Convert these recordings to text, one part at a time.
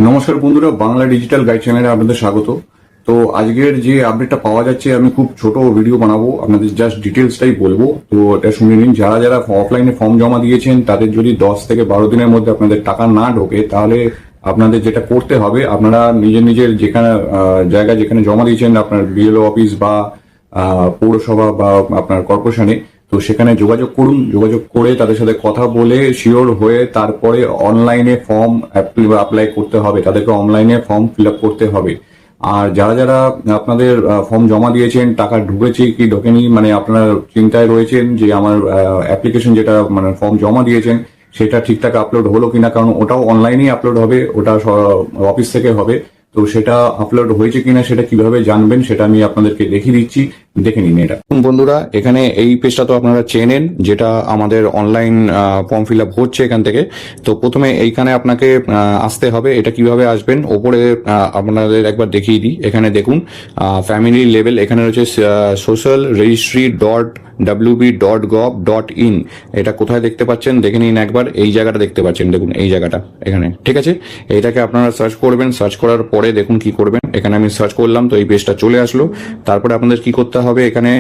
নমস্কার বন্ধুরা, Bangla digital guide চ্যানেলে আপনাদের স্বাগত। তো আজকের যে আপডেটটা পাওয়া যাচ্ছে, আমি খুব ছোট ভিডিও বানাবো, আপনাদের জাস্ট ডিটেলসটাই বলবো। তো এটা শুনে নিন। যারা যারা অফলাইনে ফর্ম জমা দিয়েছেন তাদের যদি 10 থেকে 12 দিনের মধ্যে আপনাদের টাকা না ঢোকে, তাহলে আপনাদের যেটা করতে হবে, আপনারা নিজের নিজের যেখানে জায়গায় যেখানে জমা দিয়েছেন, আপনার বিএলও অফিস বা পৌরসভা বা আপনার কর্পোরেশনে, তো সেখানে যোগাযোগ করুন। যোগাযোগ করে তাদের সাথে কথা বলে শিওর হয়ে তারপরে অনলাইনে ফর্ম অ্যাপ্লাই করতে হবে। তাদেরকে অনলাইনে ফর্ম ফিল আপ করতে হবে। আর যারা যারা আপনাদের ফর্ম জমা দিয়েছেন, টাকা ঢুকেছে কি ঢোকেনি, মানে আপনারা চিন্তায় রয়েছেন যে আমার অ্যাপ্লিকেশন যেটা মানে ফর্ম জমা দিয়েছেন সেটা ঠিকঠাক আপলোড হলো কিনা, কারণ ওটাও অনলাইনেই আপলোড হবে, ওটা অফিস থেকে হবে। তো সেটা আপলোড হয়েছে কিনা সেটা কিভাবে জানবেন সেটা আমি আপনাদেরকে দেখিয়ে দিচ্ছি, দেখে নিন এটা। বন্ধুরা, এখানে এই পেজটা তো আপনারা চেনেন, যেটা আমাদের অনলাইন ফর্ম ফিল আপ হচ্ছে এখান থেকে। তো প্রথমে এইখানে আপনাকে আসতে হবে। এটা কিভাবে আসবেন, ওপরে আপনাদের একবার দেখিয়ে দিই। এখানে দেখুন ফ্যামিলি লেভেল, এখানে রয়েছে সোশ্যাল রেজিস্ট্রি .wb.gov.in। এটা কোথায় দেখতে পাচ্ছেন দেখে নিন একবার। এই জায়গাটা দেখতে পাচ্ছেন, দেখুন এই জায়গাটা এখানে, ঠিক আছে। এইটাকে আপনারা সার্চ করবেন। সার্চ করার পরে দেখুন কি করবেন। এখানে আমি সার্চ করলাম, তো এই পেজটা চলে আসলো। তারপরে আপনাদের কি করতে হবে, এখানে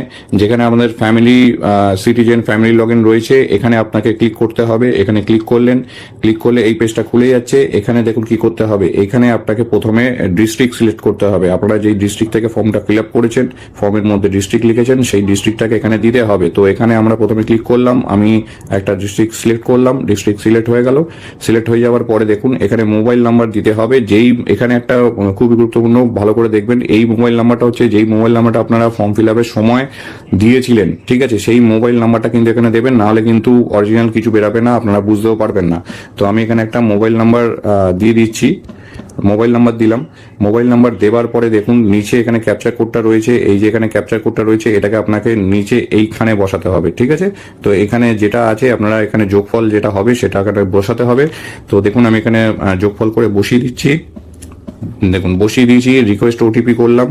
যেখানে আমাদের family citizen family log in রয়েছে, এখানে আপনাকে ক্লিক করতে হবে। এখানে ক্লিক করলেন, ক্লিক করলে এই পেজটা খুলে যাচ্ছে। এখানে দেখুন কি করতে হবে, এখানে আপনাকে প্রথমে ডিস্ট্রিক্ট সিলেক্ট করতে হবে। আপনারা যেই ডিস্ট্রিক্ট থেকে ফর্মটা ফিল আপ করেছেন, ফর্মের মধ্যে ডিস্ট্রিক্ট লিখেছেন, সেই ডিস্ট্রিক্টটাকে এখানে দিতে হবে। তো এখানে আমরা প্রথমে ক্লিক করলাম, আমি একটা ডিস্ট্রিক্ট সিলেক্ট করলাম। ডিস্ট্রিক্ট সিলেক্ট হয়ে গেল। সিলেক্ট হয়ে যাওয়ার পরে দেখুন এখানে মোবাইল নাম্বার দিতে হবে। যেই এখানে একটা খুবই গুরুত্বপূর্ণ, ভালো করে দেখবেন, এই মোবাইল নাম্বারটা হচ্ছে যেই মোবাইল নাম্বারটা আপনারা ফর্ম ফিল আপের সময় দিয়েছিলেন, ঠিক আছে, সেই মোবাইল নাম্বারটা কিন্তু এখানে দেবেন, নাহলে কিন্তু অরিজিনাল কিছু বেরাবে না, আপনারা বুঝতেও পারবেন না। তো আমি এখানে একটা মোবাইল নাম্বার দিয়ে দিচ্ছি। মোবাইল নাম্বার দিলাম। মোবাইল নাম্বার দেওয়ার পরে দেখুন নিচে এখানে ক্যাপচার কোডটা রয়েছে। এই যে এখানে ক্যাপচার কোডটা রয়েছে, এটাকে আপনাকে নিচে এইখানে বসাতে হবে, ঠিক আছে। তো এখানে যেটা আছে, আপনারা এখানে যোগফল যেটা হবে সেটা এখানে বসাতে হবে। তো দেখুন আমি এখানে যোগফল করে বসিয়ে দিচ্ছি। দেখুন বসিয়ে দিয়েছি। রিকোয়েস্ট ওটিপি করলাম,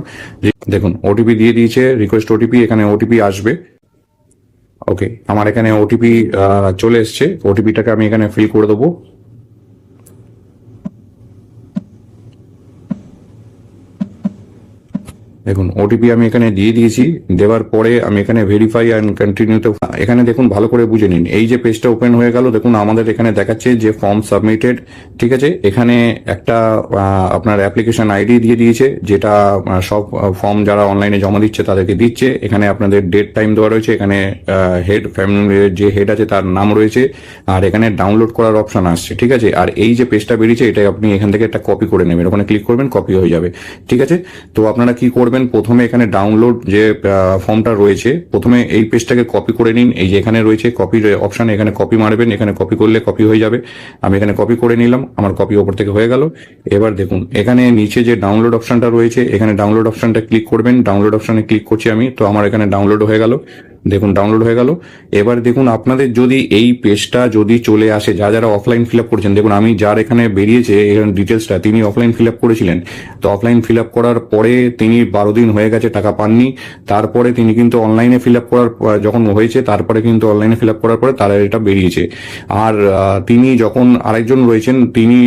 দেখুন ওটিপি দিয়ে দিয়েছে। রিকোয়েস্ট ওটিপি, এখানে ওটিপি আসবে। ওকে, আমার এখানে ওটিপি চলে এসছে। ওটিপিটাকে আমি এখানে ফিল করে দেবো। দেখুন ওটিপি আমি এখানে দিয়ে দিয়েছি। দেওয়ার পরে আমি এখানে ভেরিফাই অ্যান্ড কন্টিনিউতে, এখানে দেখুন ভালো করে বুঝে নিন। এই যে পেজটা ওপেন হয়ে গেল, দেখুন আমাদের এখানে দেখাচ্ছে যে ফর্ম সাবমিটেড, ঠিক আছে। এখানে একটা আপনার অ্যাপ্লিকেশন আইডি দিয়ে দিয়েছে, যেটা সব ফর্ম যারা অনলাইনে জমা দিচ্ছে তাদেরকে দিচ্ছে। এখানে আপনাদের ডেট টাইম দেওয়া রয়েছে। এখানে হেড ফ্যামিলির যে হেড আছে তার নাম রয়েছে। আর এখানে ডাউনলোড করার অপশন আসছে, ঠিক আছে। আর এই যে পেজটা বেরিয়েছে, এটা আপনি এখান থেকে একটা কপি করে নেবেন। ওখানে ক্লিক করবেন, কপি হয়ে যাবে, ঠিক আছে। তো আপনারা কি করবেন, প্রথমে এখানে ডাউনলোড যে ফর্মটা রয়েছে, প্রথমে এই পেজটাকে কপি করে নিন। এই যে এখানে রয়েছে কপির অপশন, এখানে কপি মারবেন। এখানে কপি করলে কপি হয়ে যাবে। আমি এখানে কপি করে নিলাম, আমার কপি ওপর থেকে হয়ে গেল। এবার দেখুন এখানে নিচে যে ডাউনলোড অপশনটা রয়েছে, এখানে ডাউনলোড অপশনটা ক্লিক করবেন। ডাউনলোড অপশনে ক্লিক করছি আমি, তো আমার এখানে ডাউনলোড হয়ে গেল। দেখুন ডাউনলোড হয়ে গেল। এবার দেখুন আপনাদের যদি এই পেজটা যদি চলে আসে, যারা অফলাইন ফিল আপ করেছেন, দেখুন আমি যার এখানে বেরিয়েছে এখানে ডিটেলসটা, তিনি অফলাইন ফিল আপ করেছিলেন। তো অফলাইন ফিল আপ করার পরে তিনি 12 দিন হয়ে গেছে, টাকা পাননি। তারপরে তিনি কিন্তু অনলাইনে ফিল আপ করার যখন হয়েছে, তারপরে কিন্তু অনলাইনে ফিল আপ করার পরে তারা এটা বেরিয়েছে। আর তিনি যখন আরেকজন রয়েছেন, তিনি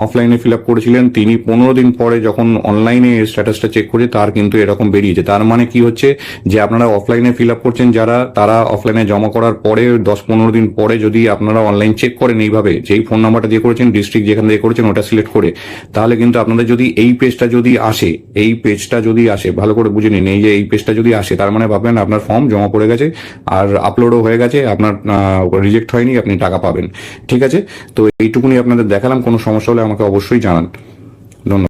অফলাইনে ফিল আপ করেছিলেন, তিনি 15 দিন পরে যখন অনলাইনে স্ট্যাটাসটা চেক করে, তার কিন্তু এরকম বেরিয়েছে। তার মানে কি হচ্ছে, যে আপনারা অফলাইনে ফিল আপ করছেন যারা, তারা অফলাইনে জমা করার পরে 10-15 দিন পরে যদি আপনারা অনলাইন চেক করেন, এইভাবে যেই ফোন নাম্বারটা দিয়ে করেছেন, ডিস্ট্রিক্ট যেখানে দিয়ে করেছেন ওটা সিলেক্ট করে, তাহলে কিন্তু আপনাদের যদি এই পেজটা যদি আসে, এই পেজটা যদি আসে, ভালো করে বুঝে নিন, এই যে এই পেজটা যদি আসে, তার মানে ভাববেন আপনার ফর্ম জমা পড়ে গেছে আর আপলোডও হয়ে গেছে, আপনার রিজেক্ট হয়নি, আপনি টাকা পাবেন, ঠিক আছে। তো এইটুকুনি আপনাদের দেখালাম। কোনো সমস্যা হলে আমাকে অবশ্যই জানান।